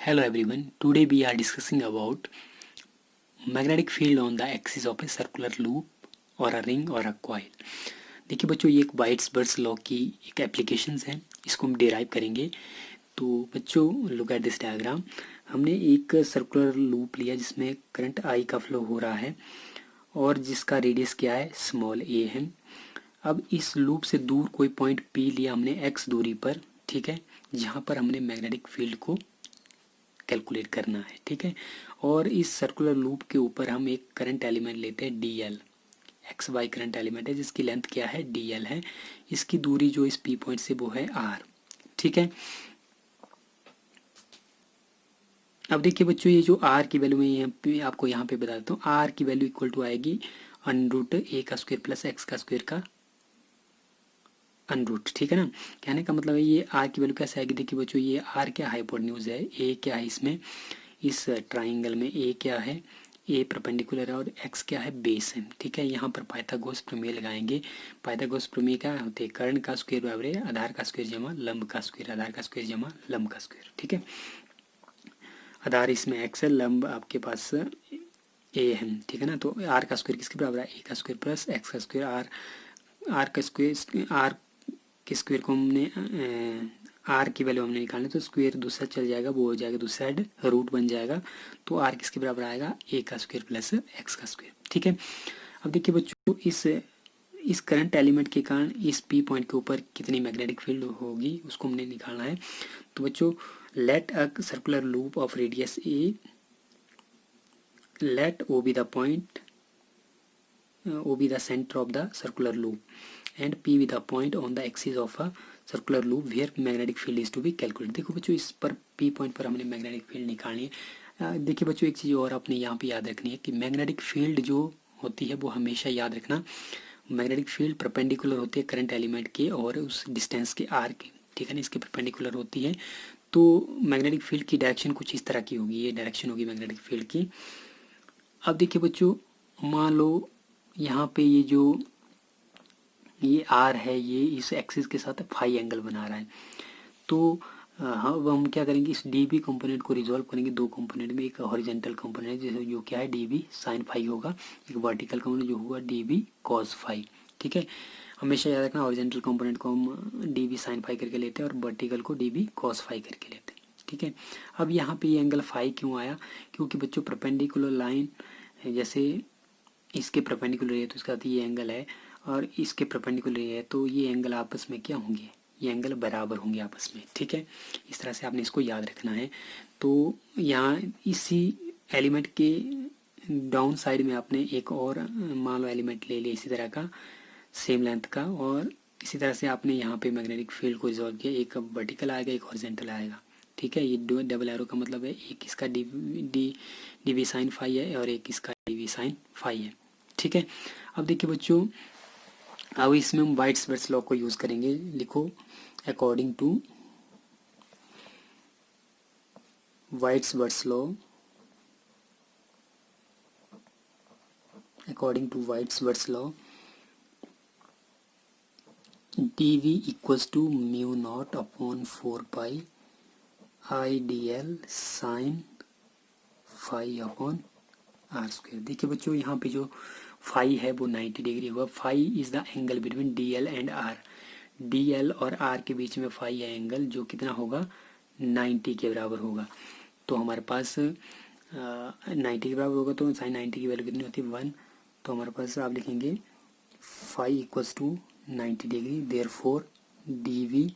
Hello everyone, today we are discussing about magnetic field on the axis of a circular loop or a ring or a coil। देखिए बच्चों, ये एक वाइट्सबर्ग्स law की एक applications है, इसको हम डिराइव करेंगे। तो बच्चों लुक एट दिस डायग्राम। हमने एक सर्कुलर लूप लिया जिसमें करंट आई का फ्लो हो रहा है और जिसका रेडियस क्या है, स्मॉल ए है। अब इस लूप से दूर कोई पॉइंट पी लिया हमने एक्स दूरी पर, ठीक है, जहाँ पर हमने मैग्नेटिक फील्ड को कैलकुलेट करना है, ठीक है। और इस सर्कुलर लूप के ऊपर हम एक करंट एलिमेंट लेते हैं D L, X Y current element है जिसकी लेंथ क्या है, डी एल है। इसकी दूरी जो इस पी पॉइंट से वो है आर, ठीक है। अब देखिए बच्चों, ये जो आर की वैल्यू मैं आपको यहाँ पे बता देता हूँ। आर की वैल्यू इक्वल टू आएगी अनरूट ए का स्क्वायर प्लस एक्स का स्क्वायर का अनरूट, ठीक है ना। कहने का मतलब है ये आर की वैल्यू कैसे आएगी। देखिए बच्चों, ये आर क्या हाइपोटेन्यूज है, ए क्या है इसमें, इस ट्राइंगल में ए क्या है, ए परपेंडिकुलर है और एक्स क्या है, बेस है, ठीक है। यहाँ पर पाइथागोरस प्रमेय लगाएंगे। पाइथागोरस प्रमेय क्या होते हैं, कर्ण का स्क्वायर बराबर है आधार का स्क्वायर जमा लंब का स्क्वायर, आधार का स्क्वायर जमा लंब का स्क्वायर, ठीक है। आधार इसमें एक्स है, लंब आपके पास ए है, ठीक है ना। तो आर का स्क्वायर किसके बराबर है, ए का स्क्वायर प्लस एक्स का स्क्वायर। आर का स्क्वायर, आर के स्क्वायर को हमने आर की वैल्यू हमने निकालनी, तो स्क्वायर दूसरा चल जाएगा, वो हो जाएगा दूसरा साइड रूट बन जाएगा। तो आर किसके बराबर आएगा, ए का स्क्वायर प्लस एक्स का स्क्वायर, ठीक है। अब देखिए बच्चों, इस करंट एलिमेंट के कारण इस पी पॉइंट के ऊपर कितनी मैग्नेटिक फील्ड होगी उसको हमने निकालना है। तो बच्चों, let a circular loop of radius A, let O be the point, O be the center of the circular loop and P be the point on the axis of a circular loop where magnetic field is to be calculated। देखो बच्चों, इस पर P point पर हमने magnetic field निकालनी है। देखिए बच्चों, एक चीज़ और आपने यहाँ पे याद रखनी है कि मैग्नेटिक फील्ड जो होती है वो हमेशा याद रखना, मैग्नेटिक फील्ड परपेंडिकुलर होती है करंट एलिमेंट के और उस डिस्टेंस के आर के, ठीक है ना, इसके परपेंडिकुलर होती है। तो मैग्नेटिक फील्ड की डायरेक्शन कुछ इस तरह की होगी, ये डायरेक्शन होगी मैग्नेटिक फील्ड की। अब देखिए बच्चों, मान लो यहाँ पे ये आर है, ये इस एक्सिस के साथ फाई एंगल बना रहा है। तो हाँ, अब हम क्या करेंगे, इस डी बी कंपोनेंट को रिजॉल्व करेंगे दो कंपोनेंट में। एक हॉरिजेंटल कंपोनेंट जो क्या है डी बी साइन फाई होगा, एक वर्टिकल कंपोनेंट जो होगा डी बी कॉस फाई, ठीक है। हमेशा याद रखना, हॉरिजेंटल कंपोनेंट को हम डी बी साइन फाई करके लेते हैं और वर्टिकल को डी बी कॉस फाई करके लेते हैं, ठीक है। अब यहाँ पे ये एंगल फाई क्यों आया, क्योंकि बच्चों परपेंडिकुलर लाइन जैसे इसके परपेंडिकुलर है तो इसका अर्थ ये एंगल है, और इसके परपेंडिकुलर है तो ये एंगल आपस में क्या होंगे, ये एंगल बराबर होंगे आपस में, ठीक है। इस तरह से आपने इसको याद रखना है। तो यहाँ इसी एलिमेंट के डाउन साइड में आपने एक और मान लो एलिमेंट ले लिया इसी तरह का, सेम लेंथ का, और इसी तरह से आपने यहाँ पे मैग्नेटिक फील्ड को रिजॉल्व किया। एक वर्टिकल आएगा, एक हॉरिजॉन्टल आएगा, ठीक है। ये दो डबल एरो का मतलब है एक इसका डी वी साइन फाई है और एक इसका डी वी साइन फाई है, ठीक है। अब देखिए बच्चों, अब इसमें हम वाइट्सबर्ग्स लॉ को यूज करेंगे। लिखो, according to Whitsberg's law, according to Whitsberg's law dv equals to mu not upon 4 pi I D L sine phi upon R square. देखिए बच्चों, यहाँ पे जो फाई है वो 90 डिग्री होगा। Phi is the angle between D L and R, D L और R के बीच में फाई है एंगल जो कितना होगा, 90 के बराबर होगा। तो हमारे पास 90 के बराबर होगा, तो साइन 90 की वैल्यू कितनी होती है, 1। तो हमारे पास आप लिखेंगे phi equals to 90 degree, therefore D V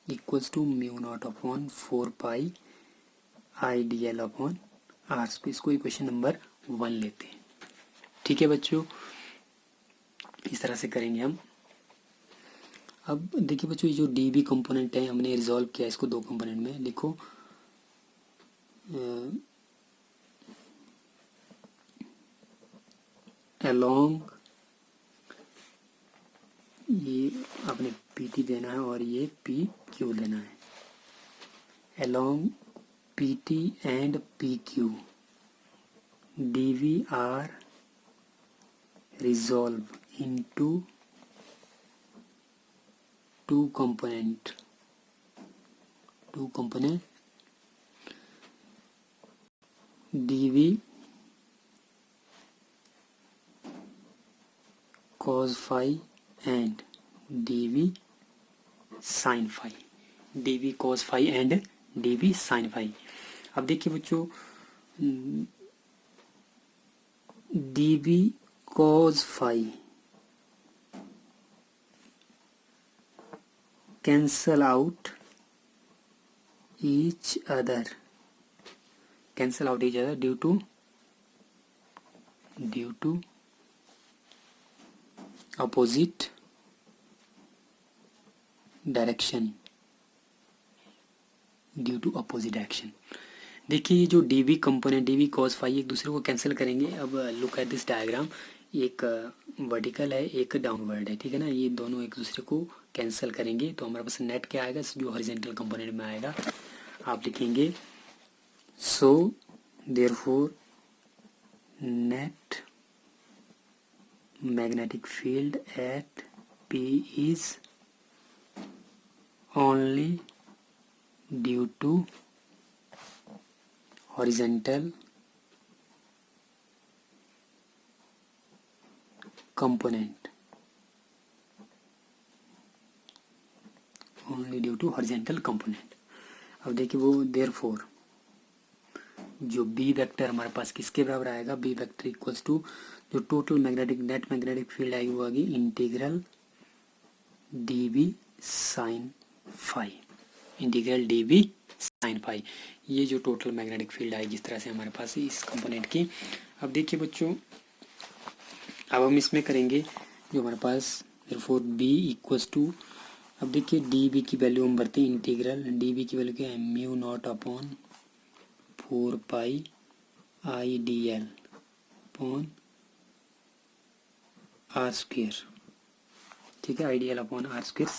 equals to mu not upon 4 pi I D L upon R square. इसको इक्वेशन नंबर 1 लेते हैं, ठीक है बच्चों। इस तरह से करेंगे हम। अब देखिए बच्चों, ये जो डी बी कंपोनेंट है हमने रिजॉल्व किया इसको दो कंपोनेंट में। लिखो, अलोंग, ये आपने पी टी देना है और ये पी क्यू देना है। Along P T and P Q D V are resolve into two component dv cos phi and dv sin phi, dv cos phi and dv sin phi। अब देखिए बच्चों, dv cos phi cancel out each other due to opposite direction, देखिए ये जो dv component dv cos phi एक दूसरे को cancel करेंगे। अब लुक एट दिस डायग्राम, एक वर्टिकल है एक डाउनवर्ड है, ठीक है ना, ये दोनों एक दूसरे को कैंसिल करेंगे तो हमारे पास नेट क्या आएगा, जो हॉरिजॉन्टल कंपोनेंट में आएगा आप लिखेंगे so therefore net magnetic field at P is only due to horizontal component, only due to horizontal component। अब देखिए वो देयरफॉर जो बी वेक्टर हमारे पास किसके बराबर आएगा, बी वेक्टर इक्वल्स टू जो total magnetic net magnetic field आएगी वो आएगी integral dv sine phi, integral dv sine phi, ये जो टोटल मैग्नेटिक फील्ड आएगी इस तरह से हमारे पास इस कंपोनेंट की। अब देखिए बच्चों, अब हम इसमें करेंगे जो हमारे पास देयरफॉर b इक्वल्स टू, अब देखिए dv की वैल्यू हम भरते हैं, इंटीग्रल dv की वैल्यू क्या है, mu not upon 4 pi I D L upon R square, ठीक है, I D L upon R square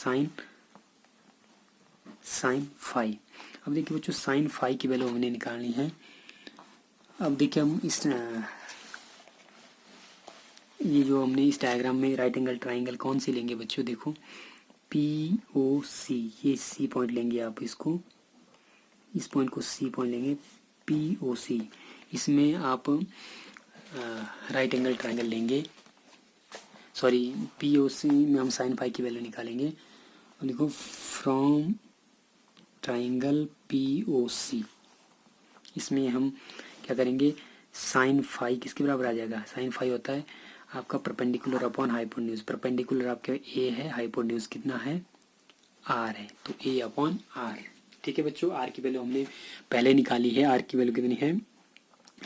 sine phi. अब देखिए बच्चों साइन फाई की वैल्यू हमने निकालनी है। अब देखिए हम इस ये जो हमने इस डायग्राम में राइट एंगल ट्राइंगल कौन सी लेंगे बच्चों, देखो POC, ये C पॉइंट लेंगे आप, इसको इस पॉइंट को C पॉइंट लेंगे POC, इसमें आप राइट एंगल ट्राइंगल लेंगे, सॉरी POC में हम साइन फाई की वैल्यू निकालेंगे और देखो फ्रॉम ट्राइंगल POC, इसमें हम क्या करेंगे, साइन फाई किसके बराबर आ जाएगा, साइन फाई होता है आपका परपेंडिकुलर अपॉन हाइपोटेन्यूज, परपेंडिकुलर आपके A है, हाइपोटेन्यूज कितना है R है, तो A अपॉन R, ठीक है बच्चों। R की वैल्यू हमने पहले निकाली है, R की वैल्यू कितनी है,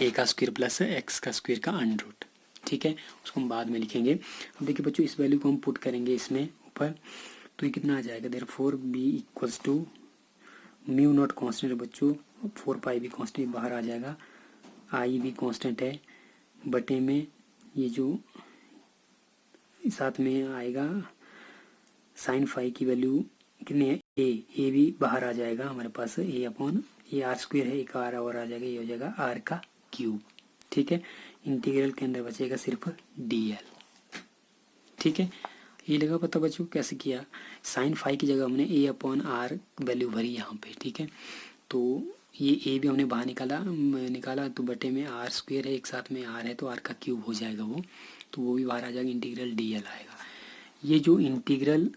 A का स्क्वायर प्लस X का स्क्वायर का अंडर रूट, ठीक है, उसको हम बाद में लिखेंगे। अब देखिए बच्चों इस वैल्यू को हम पुट करेंगे इसमें ऊपर, तो ये कितना आ जाएगा, therefore B equals to mu not constant है बच्चों, 4 पाई भी कॉन्स्टेंट बाहर आ जाएगा, आई भी कॉन्स्टेंट है, बटे में ये जो साथ में आएगा साइन फाई की वैल्यू कितनी है, ए भी बाहर आ जाएगा हमारे पास, ए अपॉन ये आर स्क्वायर है, एक आर और आ जाएगा, ये हो जाएगा आर का क्यूब, ठीक है, इंटीग्रल के अंदर बचेगा सिर्फ dl, ठीक है। ये लगा पता बच्चों कैसे किया, साइन फाई की जगह हमने ए अपॉन आर वैल्यू भरी यहाँ पे, ठीक है, तो ये ए भी हमने बाहर निकाला तो बटे में आर स्क्वायर है, एक साथ में आर है तो आर का क्यूब हो जाएगा वो, तो वो भी बाहर आ जाएगा, इंटीग्रल dl आएगा। ये जो इंटीग्रल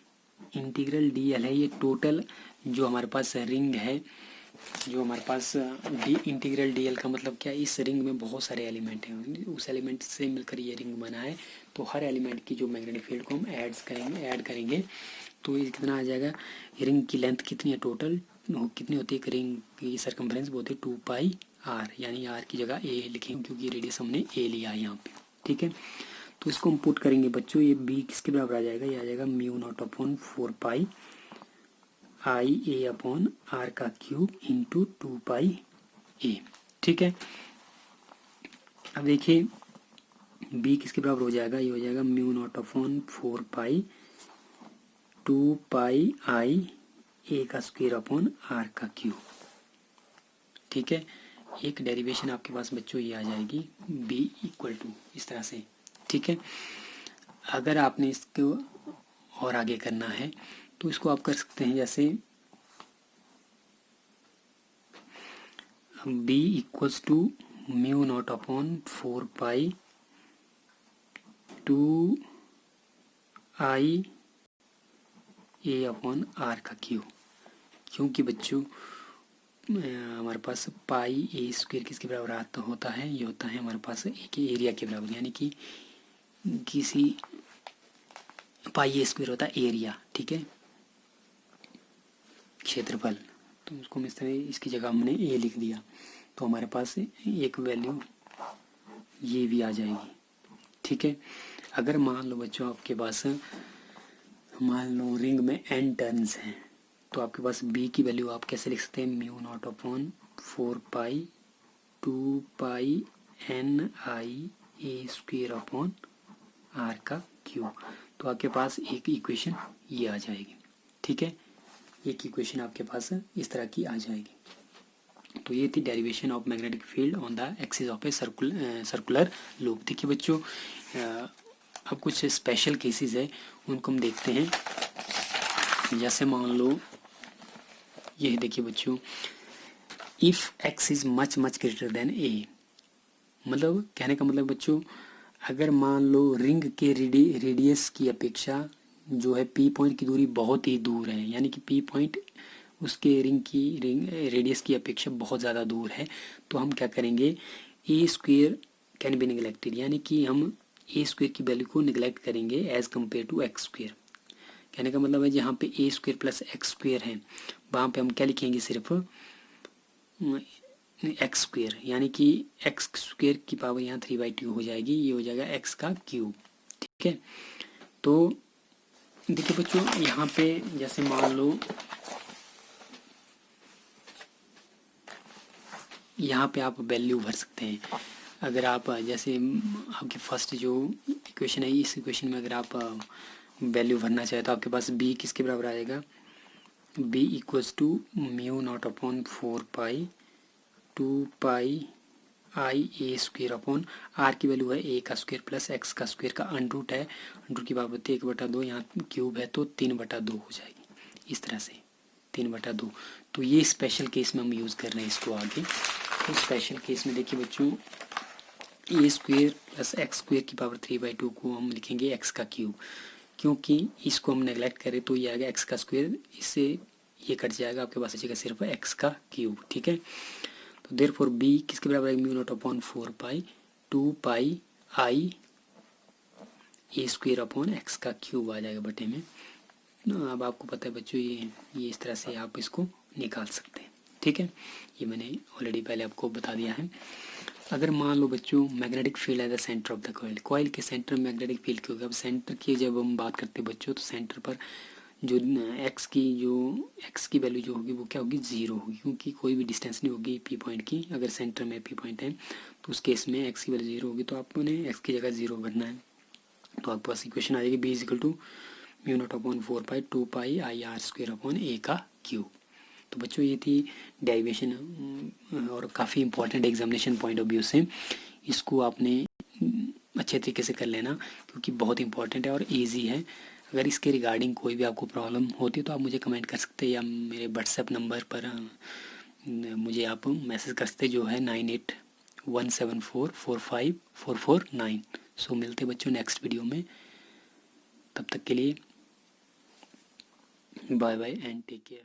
dl है, ये टोटल जो हमारे पास रिंग है, जो हमारे पास इंटीग्रल dl का मतलब क्या है, इस रिंग में बहुत सारे एलिमेंट हैं, उस एलिमेंट से मिलकर ये रिंग बना है, तो हर एलिमेंट की जो मैग्नेटिक फील्ड को हम ऐड करेंगे तो ये कितना आ जाएगा, रिंग की लेंथ कितनी है टोटल, कितनी होती है रिंग की सरकमफ्रेंस, वो होती है 2 पाई r, यानी r की जगह a लिखेंगे क्योंकि रेडियस हमने a लिया है यहाँ पे, ठीक है। तो इसको हम पुट करेंगे बच्चों, ये b किसके बराबर आ जाएगा, ये आ जाएगा mu not upon 4 pi I A upon R का क्यूब इंटू 2 पाई ए, ठीक है। अब देखिए b किसके बराबर हो जाएगा, ये हो जाएगा mu not upon 4 pi 2 pi I ए का स्क्वायर अपॉन आर का क्यूब, ठीक है। एक डेरिवेशन आपके पास बच्चों ये आ जाएगी b इक्वल टू इस तरह से, ठीक है। अगर आपने इसको और आगे करना है तो इसको आप कर सकते हैं, जैसे b equals to mu not upon 4 pi 2 I A upon R का क्यू। क्योंकि बच्चों हमारे पास पाई ए स्क्वायर किसके बराबर आता होता है, ये होता है हमारे पास ए के एरिया के बराबर, यानी कि किसी पाई ए स्क्वायर होता है एरिया, ठीक है, क्षेत्रफल। तो उसको हम इस तरह इसकी जगह हमने ए लिख दिया, तो हमारे पास एक वैल्यू ये भी आ जाएगी, ठीक है। अगर मान लो बच्चों आपके पास मान लो रिंग में n टर्न्स हैं, तो आपके पास b की वैल्यू आप कैसे लिख सकते हैं, mu not upon 4 pi 2 pi n I A square upon R का क्यूब। तो आपके पास एक इक्वेशन ये आ जाएगी, ठीक है, एक इक्वेशन आपके पास इस तरह की आ जाएगी। तो ये थी derivation of magnetic field on the axis of a circular loop. देखिए बच्चों अब कुछ स्पेशल केसेस है उनको हम देखते हैं। जैसे मान लो ये देखिए बच्चों, if X is much much greater than A, मतलब कहने का मतलब बच्चों अगर मान लो रिंग के रेडियस की अपेक्षा जो है पी पॉइंट की दूरी बहुत ही दूर है, यानी कि पी पॉइंट उसके रिंग रेडियस की अपेक्षा बहुत ज़्यादा दूर है, तो हम क्या करेंगे, A square can be neglected, यानी कि हम ए स्क्वेयर की वैल्यू को निगलेक्ट करेंगे as compared to X square. कहने का मतलब है जहाँ पे A square plus X square है वहाँ पे हम क्या लिखेंगे, सिर्फ एक्स स्क्वेयर, यानी कि एक्स स्क्वेयर की पावर यहाँ 3/2 हो जाएगी, ये हो जाएगा एक्स का क्यूब, ठीक है। तो देखिए बच्चों यहाँ पे जैसे मान लो यहाँ पे आप वैल्यू भर सकते हैं। अगर आप जैसे आपके फर्स्ट जो इक्वेशन है, इस इक्वेशन में अगर आप वैल्यू भरना चाहे तो आपके पास b किसके बराबर आ जाएगा, b equals to mu not upon 4 pi 2 pi I A square upon R की वैल्यू है ए का स्क्वेयर प्लस एक्स का स्क्वेयर का अंडरूट है, अंडरूट की बात होती है 1/2, यहाँ क्यूब है तो 3/2 हो जाएगी, इस तरह से 3/2। तो ये स्पेशल केस में हम यूज़ कर रहे हैं इसको आगे। तो स्पेशल केस में देखिए बच्चों ए स्क्वेयर प्लस एक्स स्क्वेयर की पावर 3/2 को हम लिखेंगे एक्स का क्यूब, क्योंकि इसको हम नेगलेक्ट करें तो ये आएगा एक्स का स्क्वेयर, इससे ये कट जाएगा, आपके पास बचेगा सिर्फ एक्स का क्यूब, ठीक है। तो देयरफॉर बी किसके बराबर है, mu not upon 4 pi 2 pi I A square upon x का क्यूब आ जाएगा बटे में। अब आपको पता है बच्चों ये इस तरह से आप इसको निकाल सकते हैं, ठीक है। ये मैंने ऑलरेडी पहले आपको बता दिया है। अगर मान लो बच्चों मैग्नेटिक फील्ड है the centre of the coil, coil के सेंटर में मैग्नेटिक फील्ड क्यों होगा, अब सेंटर की जब हम बात करते हैं बच्चों तो सेंटर पर जो एक्स की वैल्यू जो होगी वो क्या होगी, 0 होगी, क्योंकि कोई भी डिस्टेंस नहीं होगी पी पॉइंट की। अगर सेंटर में पी पॉइंट है तो उस केस में एक्स की वैल्यू 0 होगी, तो आपने एक्स की जगह 0 भरना है। तो आपके पास इक्वेशन आ जाएगी B is equal to mu not upon 4 pi 2 pi I R square upon A का क्यूब। तो बच्चों ये थी डेरिवेशन और काफ़ी important examination point of view से इसको आपने अच्छे तरीके से कर लेना, क्योंकि बहुत इंपॉर्टेंट है और इजी है। अगर इसके रिगार्डिंग कोई भी आपको प्रॉब्लम होती है तो आप मुझे कमेंट कर सकते हैं या मेरे व्हाट्सएप नंबर पर मुझे आप मैसेज कर सकते जो है 9817445449। सो मिलते बच्चों नेक्स्ट वीडियो में, तब तक के लिए bye bye and take care.